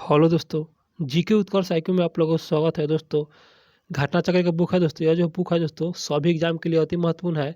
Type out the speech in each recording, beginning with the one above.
Hello दोस्तों, GK उत्कर्ष IQ में आप लोगों का स्वागत है दोस्तों। घटना चक्र का बुक है दोस्तों। यह जो बुक है दोस्तों सभी एग्जाम के लिए अति महत्वपूर्ण है।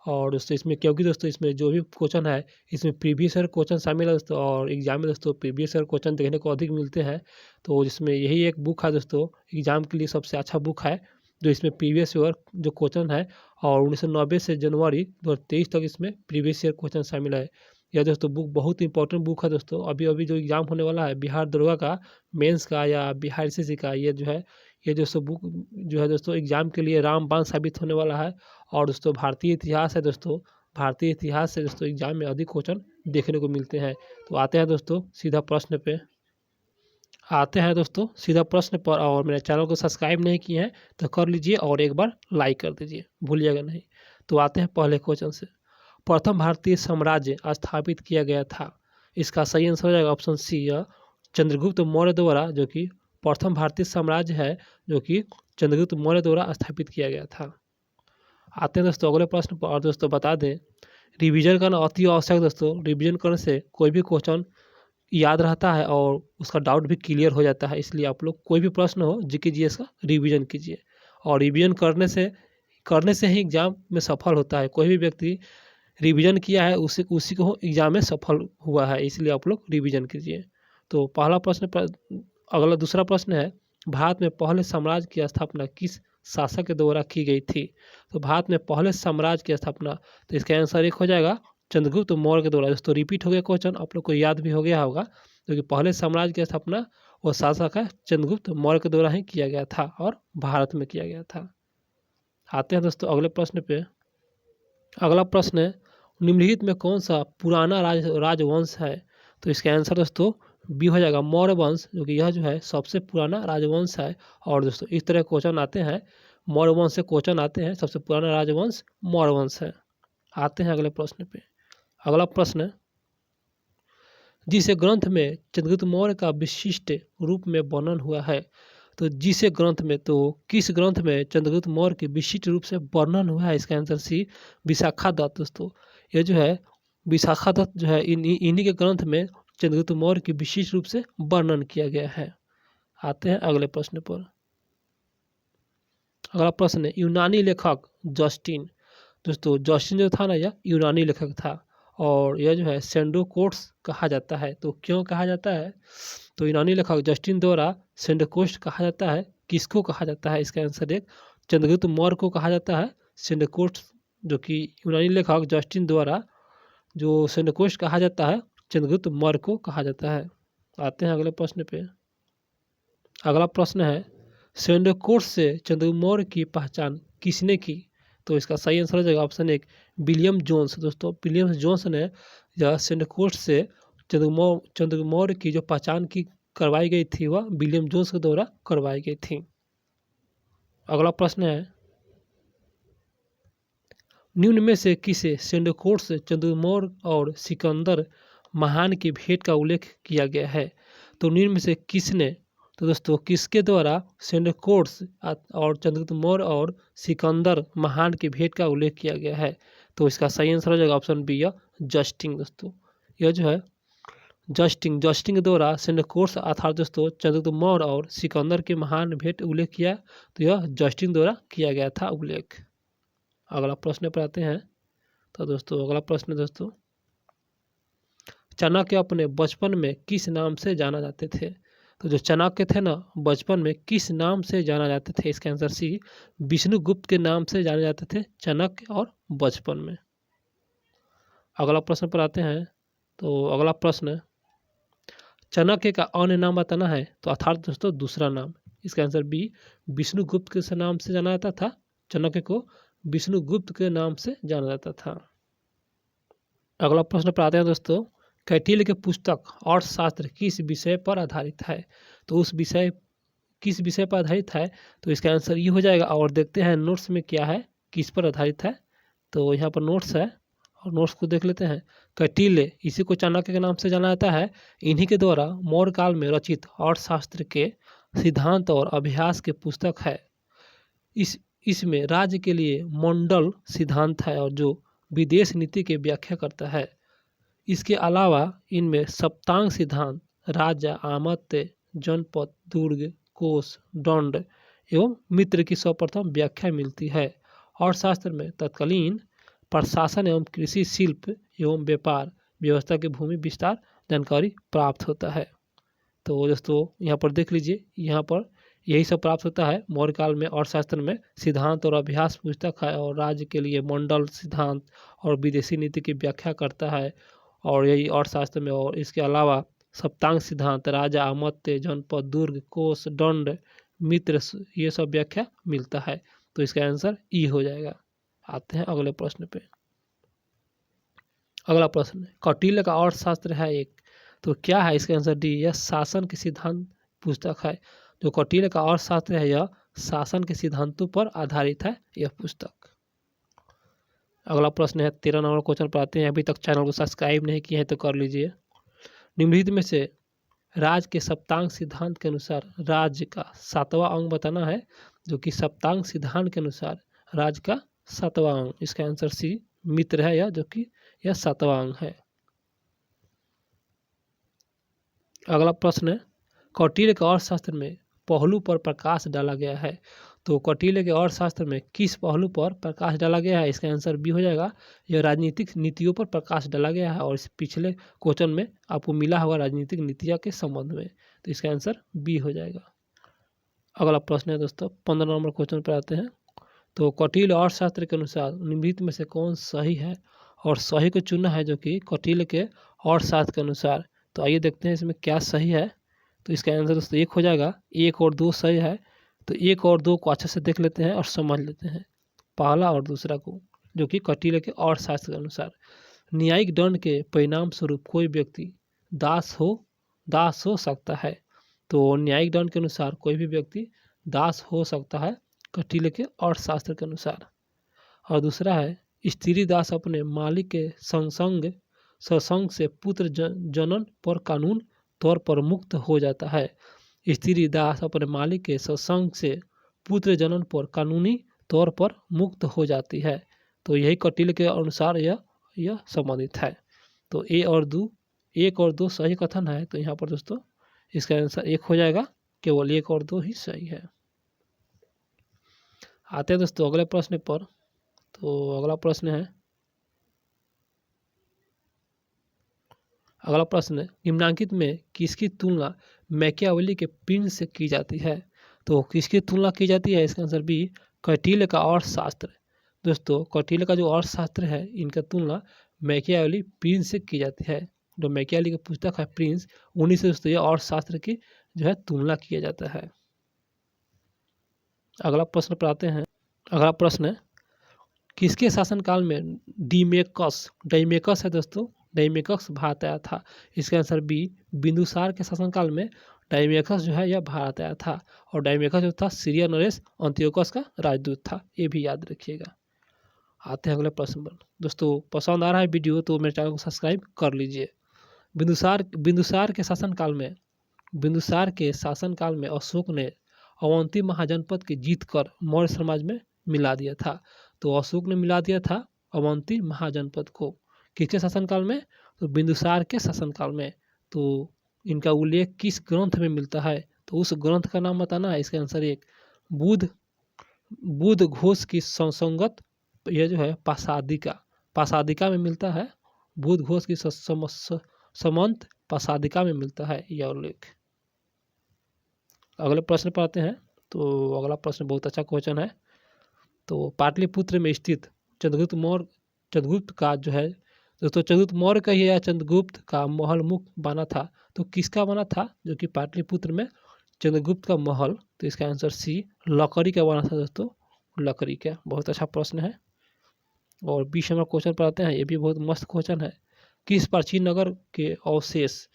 और दोस्तों इसमें क्योंकि दोस्तों इसमें जो भी क्वेश्चन है इसमें प्रीवियस ईयर क्वेश्चन शामिल है दोस्तों। और एग्जाम में दोस्तों प्रीवियस ईयर क्वेश्चन देखने को अधिक मिलते हैं। तो जिसमें यही एक बुक है दोस्तों एग्जाम के लिए सबसे अच्छा बुक है, जो इसमें प्रीवियस ईयर जो क्वेश्चन है और 1990 से जनवरी 2023 तक इसमें प्रीवियस ईयर क्वेश्चन शामिल है। यह दोस्तों बुक बहुत इंपॉर्टेंट बुक है दोस्तों। अभी अभी जो एग्जाम होने वाला है बिहार दरोगा का, मेंस का या बिहार एसएससी का, ये जो है ये दोस्तों बुक जो है दोस्तों एग्जाम के लिए रामबाण साबित होने वाला है। और दोस्तों भारतीय इतिहास है दोस्तों, भारतीय इतिहास से दोस्तों एग्जाम में अधिक क्वेश्चन देखने को मिलते हैं। तो आते हैं दोस्तों सीधा प्रश्न पे, सीधा प्रश्न पर। और मेरे चैनल को सब्सक्राइब नहीं किए हैं तो कर लीजिए और एक बार लाइक कर दीजिए, भूलिएगा नहीं। तो आते हैं पहले क्वेश्चन से। प्रथम भारतीय साम्राज्य स्थापित किया गया था। इसका सही आंसर हो जाएगा ऑप्शन सी, चंद्रगुप्त मौर्य द्वारा, जो कि प्रथम भारतीय साम्राज्य है जो कि चंद्रगुप्त मौर्य द्वारा स्थापित किया गया था। आते हैं दोस्तों अगले प्रश्न पर। और दोस्तों बता दें, रिवीजन करना अति आवश्यक दोस्तों। रिवीजन करने से कोई भी क्वेश्चन याद रहता है और उसका डाउट भी क्लियर हो जाता है। इसलिए आप लोग कोई भी प्रश्न हो जीके जीएस का रिवीजन कीजिए। और रिवीजन करने से ही एग्जाम में सफल होता है। कोई भी व्यक्ति रिवीजन किया है उसी को एग्जाम में सफल हुआ है। इसलिए आप लोग रिवीजन कीजिए। तो पहला प्रश्न पर अगला दूसरा प्रश्न है, भारत में पहले साम्राज्य की स्थापना किस शासक के द्वारा की गई थी? तो भारत में पहले साम्राज्य की स्थापना, तो इसका आंसर एक हो जाएगा चंद्रगुप्त मौर्य के द्वारा। दोस्तों रिपीट हो गया क्वेश्चन, आप लोग को याद भी हो गया होगा, क्योंकि पहले साम्राज्य की स्थापना वो शासक है चंद्रगुप्त मौर्य के द्वारा ही किया गया था और भारत में किया गया था। आते हैं दोस्तों अगले प्रश्न पे। अगला प्रश्न है, निम्नलिखित में कौन सा पुराना राजवंश है? तो इसका आंसर दोस्तों बी हो जाएगा मौर्य वंश, जो कि यह जो है सबसे पुराना राजवंश है। और दोस्तों इस तरह क्वेश्चन आते हैं, मौर्य वंश से क्वेश्चन आते हैं, सबसे पुराना राजवंश मौर्य वंश है। आते हैं अगले प्रश्न पे। अगला प्रश्न, जिसे ग्रंथ में चंद्रगुप्त मौर्य का विशिष्ट रूप में वर्णन हुआ है, तो जिसे ग्रंथ में, तो किस ग्रंथ में चंद्रगुप्त मौर्य के विशिष्ट रूप से वर्णन हुआ है? इसका आंसर सी विशाखा दत्त दोस्तों। यह जो है विशाखा दत्त जो है इन्हीं के ग्रंथ में चंद्रगुप्त मौर्य की विशिष्ट रूप से वर्णन किया गया है। आते हैं अगले प्रश्न पर। अगला प्रश्न है, यूनानी लेखक जस्टिन, दोस्तों जस्टिन जो था ना यह यूनानी लेखक था। और यह जो है सेंडोकोट्स कहा जाता है। तो क्यों कहा जाता है? तो यूनानी लेखक जस्टिन द्वारा सेंडोकोट्स कहा जाता है। किसको कहा जाता है? इसका आंसर एक चंद्रगुप्त मौर्य को कहा जाता है सेंडोकोट्स, जो कि यूनानी लेखक जस्टिन द्वारा जो सेंडोकोट्स कहा जाता है चंद्रगुप्त मौर्य को कहा जाता है। आते हैं अगले प्रश्न पे। अगला प्रश्न है, सेंडोकोट्स से चंद्रगुप्त मौर्य की पहचान किसने की? तो इसका सही आंसर हो जाएगा ऑप्शन एक विलियम जोन्स। दोस्तों विलियम जोन्स ने यह सेंडोकोट्स से चंद्रगुप्त मौर्य की जो पहचान की करवाई गई थी वह विलियम जोन्स के द्वारा करवाई गई थी। अगला प्रश्न है, निम्न में से किसे सेंडोकोट्स चंद्रगुप्त मौर्य और सिकंदर महान की भेंट का उल्लेख किया गया है? तो निम्न में से किसने, तो दोस्तों किसके द्वारा सेंडोकोट्स और चंद्रगुप्त मौर्य और सिकंदर महान की भेंट का उल्लेख किया गया है? तो इसका सही आंसर हो जाएगा ऑप्शन बी, जस्टिन। दोस्तों यह जो है जस्टिन के द्वारा सेंडोकोट्स अर्थात दोस्तों चंद्रगुप्त मौर्य और सिकंदर के महान भेंट उल्लेख किया, तो यह जस्टिन द्वारा किया गया था उल्लेख। अगला प्रश्न पर आते हैं। तो दोस्तों अगला प्रश्न दोस्तों, चाणक्य अपने बचपन में किस नाम से जाना जाते थे? तो जो चाणक्य थे ना बचपन में किस नाम से जाना जाते थे? इसका आंसर सी विष्णुगुप्त के नाम से जाने जाते थे चाणक्य और बचपन में। अगला प्रश्न पर आते हैं। तो अगला प्रश्न, चाणक्य का अन्य नाम बताना है, तो अर्थात दोस्तों दूसरा नाम। इसका आंसर बी विष्णुगुप्त के नाम से जाना जाता था। चाणक्य को विष्णुगुप्त के नाम से जाना जाता था। अगला प्रश्न पर आते हैं दोस्तों, कौटिल्य की पुस्तक अर्थशास्त्र किस विषय पर आधारित है? तो उस विषय किस विषय पर आधारित है? तो इसका आंसर ये हो जाएगा। और देखते हैं नोट्स में क्या है, किस पर आधारित है। तो यहाँ पर नोट्स है और नोट्स को देख लेते हैं। कौटिल्य, इसी को चाणक्य के नाम से जाना जाता है। इन्हीं के द्वारा मौर्य काल में रचित अर्थशास्त्र के सिद्धांत और अभ्यास की पुस्तक है। इसमें राज्य के लिए मंडल सिद्धांत है और जो विदेश नीति की व्याख्या करता है। इसके अलावा इनमें सप्तांग सिद्धांत, राज्य, आमत्य, जनपद, दुर्ग, कोष, दंड एवं मित्र की सर्वप्रथम व्याख्या मिलती है। अर्थशास्त्र में तत्कालीन प्रशासन एवं कृषि, शिल्प एवं व्यापार व्यवस्था की भूमि विस्तार जानकारी प्राप्त होता है। तो दोस्तों यहाँ पर देख लीजिए, यहाँ पर यही सब प्राप्त होता है मौर्य काल में। अर्थशास्त्र में सिद्धांत और अभ्यास पुस्तक है, और राज्य के लिए मंडल सिद्धांत और विदेशी नीति की व्याख्या करता है, और यही अर्थशास्त्र में। और इसके अलावा सप्तांग सिद्धांत, राजा, अमात्य, जनपद, दुर्ग, कोष, दंड, मित्र, ये सब व्याख्या मिलता है। तो इसका आंसर ई हो जाएगा। आते हैं अगले प्रश्न पे। अगला प्रश्न, कौटिल्य का अर्थशास्त्र है एक, तो क्या है इसका आंसर डी, यह शासन के सिद्धांत पुस्तक है। जो कौटिल्य का अर्थशास्त्र है यह शासन के सिद्धांतों पर आधारित है यह पुस्तक। अगला प्रश्न है 13 नंबर क्वेश्चन पर आते हैं। अभी तक चैनल को सब्सक्राइब नहीं किए हैं तो कर लीजिए। निम्नलिखित में से राज्य के सप्तांग सिद्धांत के अनुसार राज्य का 7वां अंग बताना है, जो कि सप्तांग सिद्धांत के अनुसार राज्य का 7वां अंग, इसका आंसर सी मित्र है यह, जो कि यह 7वां अंग है। अगला प्रश्न है, कौटिल्य के अर्थशास्त्र में पहलू पर प्रकाश डाला गया है। तो कौटिल्य के अर्थशास्त्र में किस पहलू पर प्रकाश डाला गया है, इसका आंसर बी हो जाएगा। यह राजनीतिक नीतियों पर प्रकाश डाला गया है, और इस पिछले क्वेश्चन में आपको मिला होगा राजनीतिक नीतियाँ के संबंध में, तो इसका आंसर बी हो जाएगा। अगला प्रश्न है दोस्तों 15 नंबर क्वेश्चन पर आते हैं। तो कौटिल्य अर्थशास्त्र के अनुसार निम्नलिखित में से कौन सही है, और सही को चुनना है जो कि कौटिल्य के अर्थशास्त्र के अनुसार। तो आइए देखते हैं इसमें क्या सही है। तो इसका आंसर दोस्तों एक हो जाएगा। 1 और 2 सही है, तो 1 और 2 को अच्छे से देख लेते हैं और समझ लेते हैं, पहला और दूसरा को, जो कि कौटिल्य के अर्थशास्त्र के अनुसार। न्यायिक दंड के परिणाम स्वरूप कोई व्यक्ति दास हो सकता है। तो न्यायिक दंड के अनुसार कोई भी व्यक्ति दास हो सकता है कौटिल्य के अर्थशास्त्र के अनुसार। और दूसरा है, स्त्री दास अपने मालिक के सत्संग से पुत्र जनन पर कानून तौर पर मुक्त हो जाता है। स्त्री दास अपने मालिक के सत्संग से पुत्र जनन पर कानूनी तौर पर मुक्त हो जाती है। तो यही कौटिल्य के अनुसार यह संबंधित है। तो 1 और 2 सही कथन है। तो यहाँ पर दोस्तों इसका आंसर 1 हो जाएगा, केवल 1 और 2 ही सही है। आते हैं दोस्तों अगले प्रश्न पर। तो अगला प्रश्न निम्नांकित में किसकी तुलना मैकियावेली के प्रिंस से की जाती है। तो किसकी तुलना की जाती है, इसका आंसर बी, कौटिल्य का अर्थशास्त्र। दोस्तों कौटिल्य का जो अर्थशास्त्र है इनका तुलना मैकियावेली प्रिंस से की जाती है। जो मैकियावेली की पुस्तक है प्रिंस, उन्हीं से दोस्तों यह अर्थशास्त्र की जो है तुलना किया जाता है। अगला प्रश्न पर आते हैं। अगला प्रश्न किसके शासनकाल में डाइमेकस है दोस्तों, डाइमेकस भारत आया था। इसका आंसर बी, बिंदुसार के शासनकाल में डाइमेकस जो है यह भारत आया था। और डाइमेकस जो था सीरिया नरेश अंत्योकस का राजदूत था, ये भी याद रखिएगा। आते हैं अगले प्रश्न पर। दोस्तों पसंद आ रहा है वीडियो तो मेरे चैनल को सब्सक्राइब कर लीजिए। बिंदुसार के शासनकाल में अशोक ने अवंती महाजनपद की जीत कर मौर्य समाज में मिला दिया था। तो अशोक ने मिला दिया था अवंती महाजनपद को किसके शासनकाल में, तो बिंदुसार के शासनकाल में। तो इनका उल्लेख किस ग्रंथ में मिलता है, तो उस ग्रंथ का नाम बताना है। इसका आंसर 1, बुद्ध घोष की संसंगत, यह जो है पासादिका में मिलता है। बुद्ध घोष की समंत पासादिका में मिलता है यह उल्लेख। अगले प्रश्न पर आते हैं। तो अगला प्रश्न बहुत अच्छा क्वेश्चन है। तो पाटलिपुत्र में स्थित चंद्रगुप्त का जो है दोस्तों, चंद्रगुप्त मौर्य का ही या चंद्रगुप्त का महल मुख्य बना था। तो किसका बना था, जो कि पाटलिपुत्र में चंद्रगुप्त का महल। तो इसका आंसर सी, लकड़ी का बना था दोस्तों, लकड़ी का। बहुत अच्छा प्रश्न है। और 20 नंबर क्वेश्चन पर आते हैं। ये भी बहुत मस्त क्वेश्चन है। किस प्राचीन नगर के अवशेष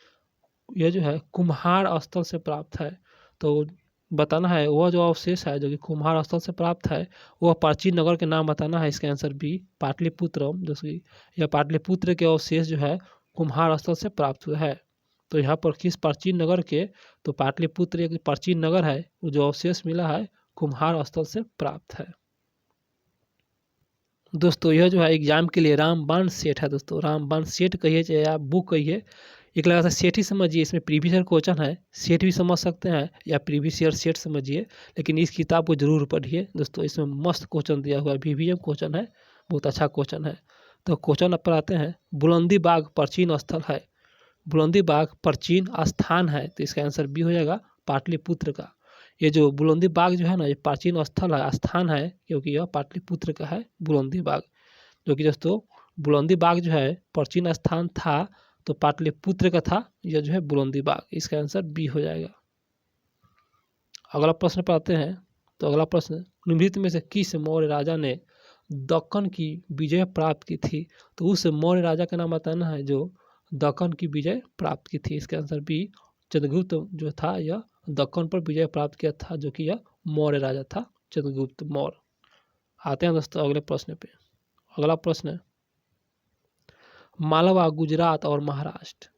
यह जो है कुम्हार स्थल से प्राप्त है। तो बताना है वह जो अवशेष है जो कि कुम्हार स्थल से प्राप्त है, वह प्राचीन नगर के नाम बताना है। इसका आंसर बी, पाटलिपुत्रम, जो कि यह पाटलिपुत्र के अवशेष जो है कुम्हार स्थल से प्राप्त हुआ है। तो यहाँ पर किस प्राचीन नगर के, तो पाटलिपुत्र एक प्राचीन नगर है, वो जो अवशेष मिला है कुम्हार स्थल से प्राप्त है। दोस्तों यह जो है एग्जाम के लिए रामबाण सेट है दोस्तों, रामबाण सेट कहिए चाहे आप बुक कहिए, एक लगा था सेट ही समझिए, इसमें प्रीवियस ईयर क्वेश्चन है, सेट भी समझ सकते हैं या प्रीवियस ईयर सेट समझिए, लेकिन इस किताब को जरूर पढ़िए दोस्तों, इसमें मस्त क्वेश्चन दिया हुआ है, VVM क्वेश्चन है, बहुत अच्छा क्वेश्चन है। तो क्वेश्चन पर आते हैं, बुलंदी बाग प्राचीन स्थल है, बुलंदी बाग प्राचीन स्थान है, तो इसका आंसर बी हो जाएगा पाटलिपुत्र का। ये जो बुलंदी बाग जो है ना, ये प्राचीन स्थल है, स्थान है, क्योंकि यह पाटलिपुत्र का है बुलंदी बाग, जो कि दोस्तों बुलंदी बाग जो है प्राचीन स्थान था तो पाटलिपुत्र का था, यह जो है बुलंदी बाग, इसका आंसर बी हो जाएगा। अगला प्रश्न पर आते हैं, तो अगला प्रश्न, निम्नलिखित में से किस मौर्य राजा ने दक्कन की विजय प्राप्त की थी? तो उस मौर्य राजा का नाम बताना है जो दक्कन की विजय प्राप्त की थी, इसका आंसर बी चंद्रगुप्त जो था यह दक्कन पर विजय प्राप्त किया था, जो कि यह मौर्य राजा था चंद्रगुप्त मौर्य। आते हैं दोस्तों अगले प्रश्न पे। अगला प्रश्न, मालवा गुजरात और महाराष्ट्र,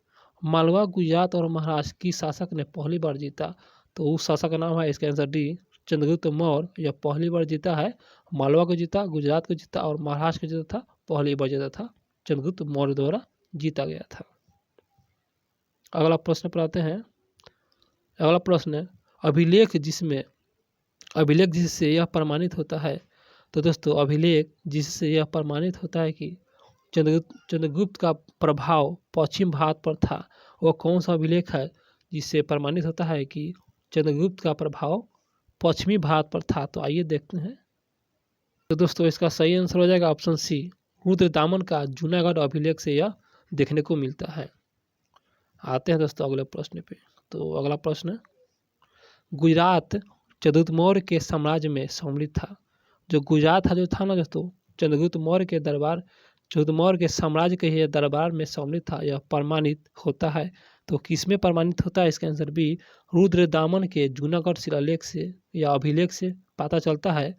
मालवा गुजरात और महाराष्ट्र की शासक ने पहली बार जीता? तो उस शासक का नाम है, इसका आंसर डी चंद्रगुप्त मौर्य। यह पहली बार जीता है, मालवा को जीता, गुजरात को जीता और महाराष्ट्र को जीता था, पहली बार जीता था, चंद्रगुप्त मौर्य द्वारा जीता गया था। अगला प्रश्न पर आते हैं। अगला प्रश्न, अभिलेख जिससे यह प्रमाणित होता है, तो दोस्तों अभिलेख जिससे यह प्रमाणित होता है कि चंद्रगुप्त का प्रभाव पश्चिम भारत पर था, वह कौन सा अभिलेख है जिससे प्रमाणित होता है कि चंद्रगुप्त का प्रभाव पश्चिमी भारत पर था? तो आइए देखते हैं। तो दोस्तों इसका सही आंसर हो जाएगा ऑप्शन सी, रुद्रदामन का जूनागढ़ अभिलेख से यह देखने को मिलता है। आते हैं दोस्तों अगले प्रश्न पे। तो अगला प्रश्न, गुजरात चंद्रगुप्त मौर्य के साम्राज्य में सम्मिलित था। जो गुजरात जो था ना दोस्तों, चंद्रगुप्त मौर्य के दरबार, चंद्रगुप्त मौर्य के साम्राज्य के ही दरबार में सम्मिलित था, यह प्रमाणित होता है। तो किस में प्रमाणित होता है? इसका आंसर बी रुद्रदामन के जूनागढ़ शिलालेख से या अभिलेख से पता चलता है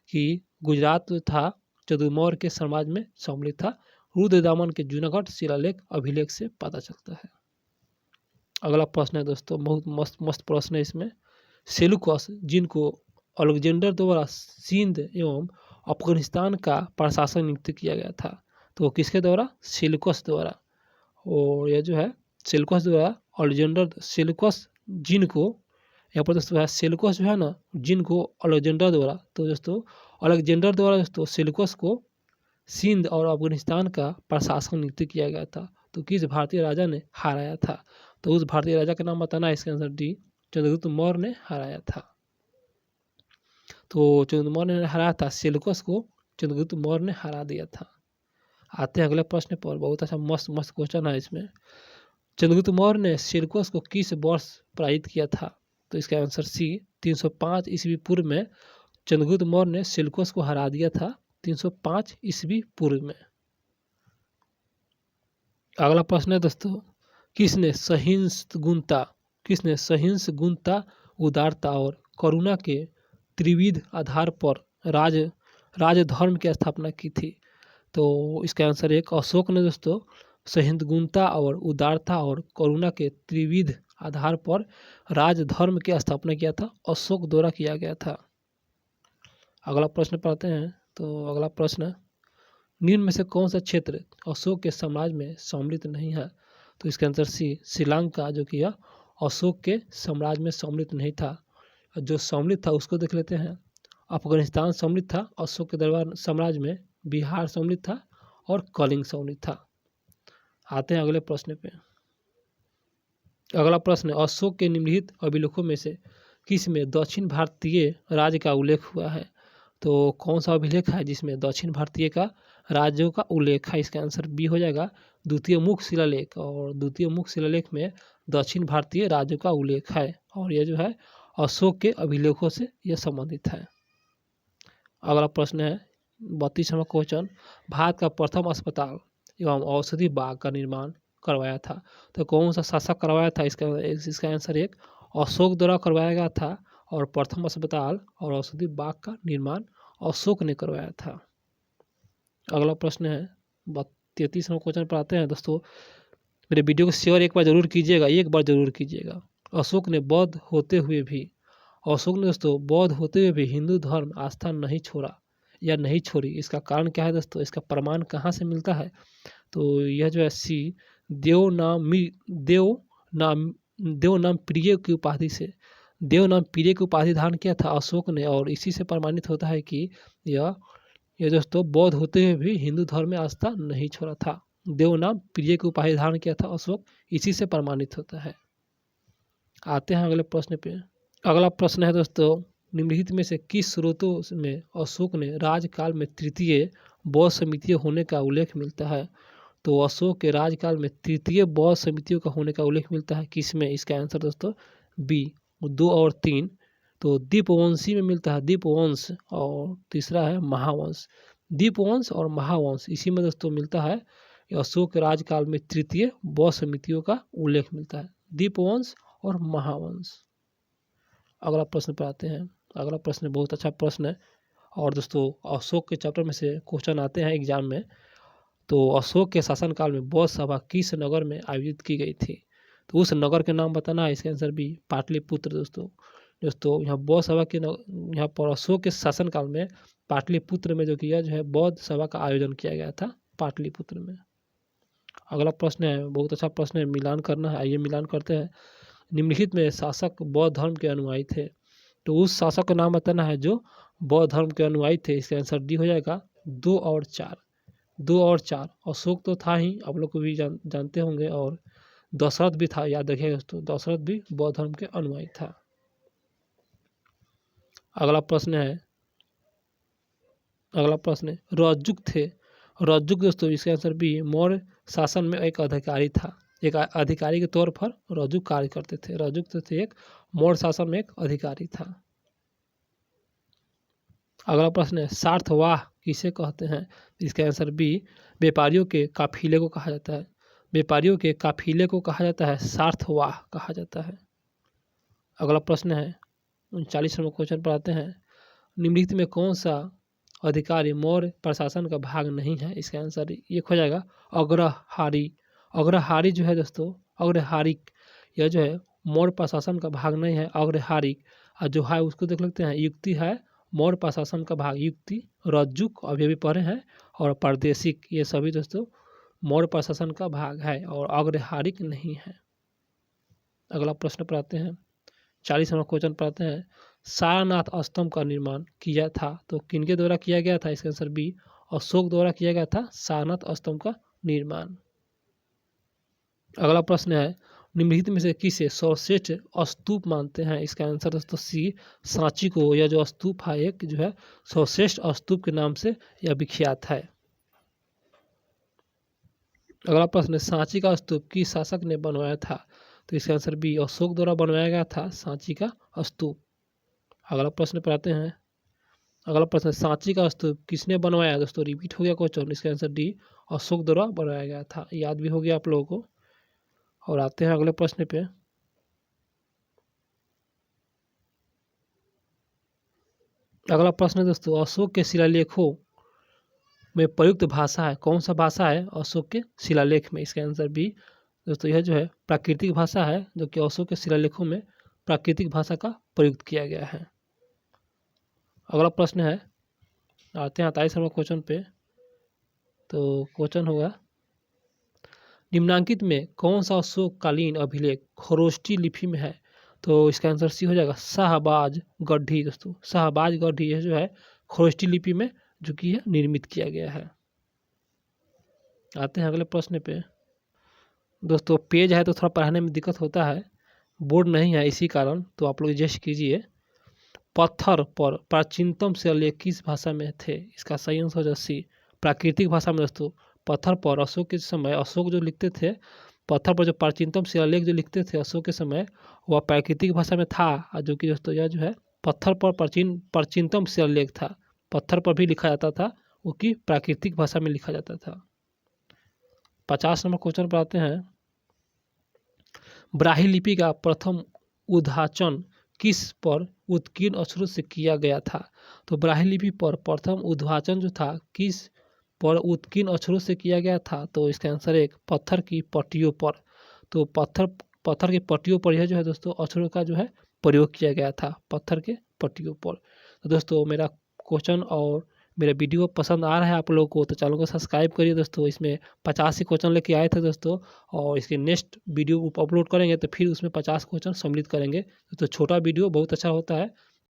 कि गुजरात था चंद्रगुप्त मौर्य के साम्राज्य में सम्मिलित था, रुद्रदामन के जूनागढ़ शिलालेख अभिलेख से पता चलता है। अगला प्रश्न है दोस्तों, बहुत मस्त प्रश्न है इसमें, सेलुकस जिनको अलेक्जेंडर द्वारा सिंध एवं अफगानिस्तान का प्रशासन नियुक्त किया गया था, तो किसके द्वारा? सेलुकस द्वारा। और यह जो है सेलुकस द्वारा अलेक्जेंडर, सेलुकस जिनको, यहाँ पर दोस्तों है सेलुकस जो है ना, जिनको अलेक्जेंडर द्वारा, तो दोस्तों अलेक्जेंडर द्वारा दोस्तों सेलुकस को सिंध और अफगानिस्तान का प्रशासन नियुक्त किया गया था। तो किस भारतीय राजा ने हराया था? तो उस भारतीय राजा का नाम बताना है, इसका आंसर डी चंद्रगुप्त मौर्य ने हराया था। तो चंद्रगुप्त मौर्य ने हराया था, सेलुकस को चंद्रगुप्त मौर्य ने हरा दिया था। आते हैं अगले प्रश्न पर, बहुत अच्छा मस्त क्वेश्चन है इसमें, चंद्रगुप्त मौर्य ने सेलुकस को किस वर्ष पराजित किया था? तो इसका आंसर सी 305 ईस्वी पूर्व में चंद्रगुप्त मौर्य ने सेलुकस को हरा दिया था, 305 ईस्वी पूर्व में। अगला प्रश्न है दोस्तों, किसने सहिंस गुणता उदारता और करुणा के त्रिविध आधार पर राजधर्म की स्थापना की थी? तो इसका आंसर एक अशोक ने दोस्तों सहिंस गुणता और उदारता और करुणा के त्रिविध आधार पर राजधर्म की स्थापना किया था, अशोक द्वारा किया गया था। अगला प्रश्न पढ़ते हैं। तो अगला प्रश्न, निम्न में से कौन सा क्षेत्र अशोक के साम्राज्य में सम्मिलित नहीं है? तो इसका आंसर सी श्रीलंका, जो कि अशोक के साम्राज्य में सम्मिलित नहीं था। जो सम्मिलित था उसको देख लेते हैं। अफगानिस्तान सम्मिलित था अशोक के दरबार साम्राज्य में, बिहार सम्मिलित था और कलिंग सम्मिलित था। आते हैं अगले प्रश्न पे। अगला प्रश्न, अशोक के निम्नलिखित अभिलेखों में से किस में दक्षिण भारतीय राज्य का उल्लेख हुआ है? तो कौन सा अभिलेख है जिसमें दक्षिण भारतीय का राज्यों का उल्लेख है? इसका आंसर बी हो जाएगा द्वितीय मुख शिलालेख, और द्वितीय मुख शिलालेख में दक्षिण भारतीय राज्यों का उल्लेख है, और यह जो है अशोक के अभिलेखों से यह संबंधित है। अगला प्रश्न है 32वां क्वेश्चन, भारत का प्रथम अस्पताल एवं औषधि बाग का निर्माण करवाया था? तो कौन सा शासक करवाया था? इसका आंसर एक अशोक द्वारा करवाया गया था, और प्रथम अस्पताल और औषधि बाग का निर्माण अशोक ने करवाया था। अगला प्रश्न है 33वां क्वेश्चन पर आते हैं दोस्तों। मेरे वीडियो को शेयर एक बार जरूर कीजिएगा। अशोक ने बौद्ध होते हुए भी हिंदू धर्म आस्था नहीं छोड़ी, इसका कारण क्या है दोस्तों? इसका प्रमाण कहाँ से मिलता है? तो यह जो है सी देव नाम प्रिय की उपाधि से देव नाम प्रिय की उपाधि धारण किया था अशोक ने, और इसी से प्रमाणित होता है कि यह दोस्तों बौद्ध होते हुए भी हिंदू धर्म में आस्था नहीं छोड़ा था। देव नाम प्रिय की उपाधि धारण किया था अशोक, इसी से प्रमाणित होता है। आते हैं अगले प्रश्न पे। अगला प्रश्न है दोस्तों, निम्नलिखित में से किस स्रोतों में अशोक ने राजकाल में तृतीय बौद्ध समितियों होने का उल्लेख मिलता है? तो अशोक के राजकाल में तृतीय बौद्ध समितियों का होने का उल्लेख मिलता है किसमें? इसका आंसर दोस्तों बी 2 और 3। तो दीपवंशी में मिलता है, दीपवंश, और तीसरा है महावंश। दीपवंश और महावंश इसी में दोस्तों मिलता है अशोक के राजकाल में तृतीय बौद्ध समितियों का उल्लेख मिलता है, दीपवंश और महावंश। अगला प्रश्न पर आते हैं। अगला प्रश्न बहुत अच्छा प्रश्न है, और दोस्तों अशोक के चैप्टर में से क्वेश्चन आते हैं एग्जाम में। तो अशोक के शासनकाल में बौद्ध सभा किस नगर में आयोजित की गई थी? तो उस नगर के नाम बताना है, इसका आंसर बी पाटलिपुत्र। दोस्तों यहाँ बौद्ध सभा के यहाँ पर अशोक के शासनकाल में पाटलिपुत्र में जो है बौद्ध सभा का आयोजन किया गया था, पाटलिपुत्र में। अगला प्रश्न है, बहुत अच्छा प्रश्न है, मिलान करना है। आइए मिलान करते हैं। निम्नलिखित में शासक बौद्ध धर्म के अनुयायी थे, तो उस शासक का नाम बताना है जो बौद्ध धर्म के अनुयायी थे। इसका आंसर डी हो जाएगा 2 और 4। 2 और 4। अशोक तो था ही, आप लोग को भी जानते होंगे, और दशरथ भी था, याद रखिएगा दोस्तों, दशरथ भी बौद्ध धर्म के अनुयायी था। अगला प्रश्न है रज्जुक थे। रज्जुक दोस्तों इसका आंसर बी मौर्य शासन में एक अधिकारी था, एक अधिकारी के तौर पर रज्जुक कार्य करते थे। रज्जुक तो थे एक मौर्य शासन में एक अधिकारी था। अगला प्रश्न है सार्थवाह किसे कहते हैं? इसका आंसर बी व्यापारियों के काफिले को कहा जाता है। व्यापारियों के काफिले को कहा जाता है सार्थवाह कहा जाता है। अगला प्रश्न है 39 नंबर क्वेश्चन पर आते हैं। निम्नलिखित में कौन सा अधिकारी मौर्य प्रशासन का भाग नहीं है? इसका आंसर ये हो जाएगा अग्रहारी। अग्रहारी जो है दोस्तों, अग्रहारिक, यह जो है मौर्य प्रशासन का भाग नहीं है, अग्रहारिक। और जो है उसको देख लेते हैं, युक्ति है मौर्य प्रशासन का भाग, युक्ति, रज्जुक अभी अभी पढ़े हैं, और प्रादेशिक, ये सभी दोस्तों मौर्य प्रशासन का भाग है, और अग्रहारिक नहीं है। अगला प्रश्न पर आते हैं, 40 नंबर क्वेश्चन पर आते हैं। सारनाथ स्तंभ का निर्माण किया था, तो किनके द्वारा किया गया था? इसका आंसर बी अशोक द्वारा किया गया था सारनाथ स्तंभ का निर्माण। अगला प्रश्न है निम्नलिखित में से किसे सर्वश्रेष्ठ स्तूप मानते हैं? इसका आंसर दोस्तों सी सांची को, यह जो स्तूप है एक जो है सर्वश्रेष्ठ स्तूप के नाम से यह विख्यात है। अगला प्रश्न है सांची का स्तूप किस शासक ने बनवाया था? तो इसका आंसर बी अशोक द्वारा बनवाया गया था सांची का स्तूप। अगला प्रश्न पर आते हैं। अगला प्रश्न सांची का स्तूप किसने बनवाया? दोस्तों रिपीट हो गया क्वेश्चन, इसका आंसर डी अशोक द्वारा बनवाया गया था, याद भी हो गया आप लोगों को। और आते हैं अगले प्रश्न पे। अगला प्रश्न है दोस्तों अशोक के शिलालेखों में प्रयुक्त भाषा है, कौन सा भाषा है अशोक के शिलालेख में? इसका आंसर बी दोस्तों यह जो है प्राकृतिक भाषा है, जो कि अशोक के शिलालेखों में प्राकृतिक भाषा का प्रयुक्त किया गया है। अगला प्रश्न है, आते हैं 28 नंबर क्वेश्चन पे। तो क्वेश्चन होगा निम्नांकित में कौन सा अशोककालीन अभिलेख खरोष्टी लिपि में है? तो इसका आंसर सी हो जाएगा शाहबाज गढ़ी। दोस्तों शाहबाज गढ़ी यह जो है खरोष्टी लिपि में जो कि है निर्मित किया गया है। आते हैं अगले प्रश्न पे। दोस्तों पेज है तो थोड़ा पढ़ने में दिक्कत होता है, बोर्ड नहीं है इसी कारण, तो आप लोग एडजस्ट कीजिए। पत्थर पर प्राचीनतम शिलालेख किस भाषा में थे? इसका सही आंसर हो सी प्राकृतिक भाषा में। दोस्तों पत्थर पर अशोक के समय अशोक जो लिखते थे, पत्थर पर जो प्राचीनतम शिलालेख जो लिखते थे अशोक के समय, वह प्राकृतिक भाषा में था, जो कि दोस्तों यह जो है पत्थर पर प्राचीनतम शिलालेख था। पत्थर पर भी लिखा जाता था, वो कि प्राकृतिक भाषा में लिखा जाता था। 50 नंबर क्वेश्चन पर आते हैं। ब्राह्मी लिपि का प्रथम उद्घाटन किस पर उत्कीर्ण अक्षरों से किया गया था? तो ब्राह्मी लिपि पर प्रथम उद्घाटन जो था किस पर उत्कीर्ण अक्षरों से किया गया था? तो इसका आंसर एक पत्थर की पट्टियों पर। तो पत्थर की पट्टियों पर यह जो है दोस्तों अक्षरों का जो है प्रयोग किया गया था, पत्थर के पट्टियों पर। तो दोस्तों मेरा क्वेश्चन और मेरा वीडियो पसंद आ रहा है आप लोगों को तो चैनल को सब्सक्राइब करिए दोस्तों। इसमें 50 ही क्वेश्चन लेके आए थे दोस्तों, और इसके नेक्स्ट वीडियो अपलोड करेंगे तो फिर उसमें 50 क्वेश्चन सम्मिलित करेंगे। तो छोटा वीडियो बहुत अच्छा होता है।